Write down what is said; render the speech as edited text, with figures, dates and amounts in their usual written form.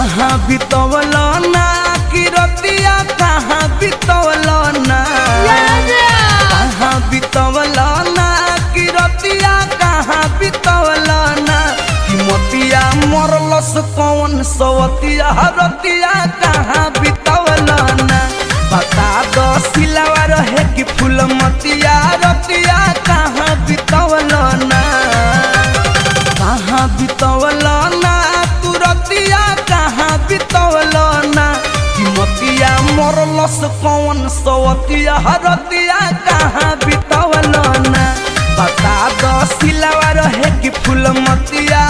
कहाँ बितवल ना कि रतिया कहाँ बितवल ना कहाँ बितवल ना कि रतिया कहाँ बितवल ना कि मोतिया मरलस कौन सवतिया रतिया कहाँ बितवल ना बता दो सिलावा रहे कि फूल मतिया रतिया कहाँ बितवल ना कहाँ बितवल ना तू रतिया कहाँ बितवल ना कि मोतिया मरलस कौन सवतिया रतिया कहाँ बितवल ना बता दो सिलावा रहे कि फूल मतिया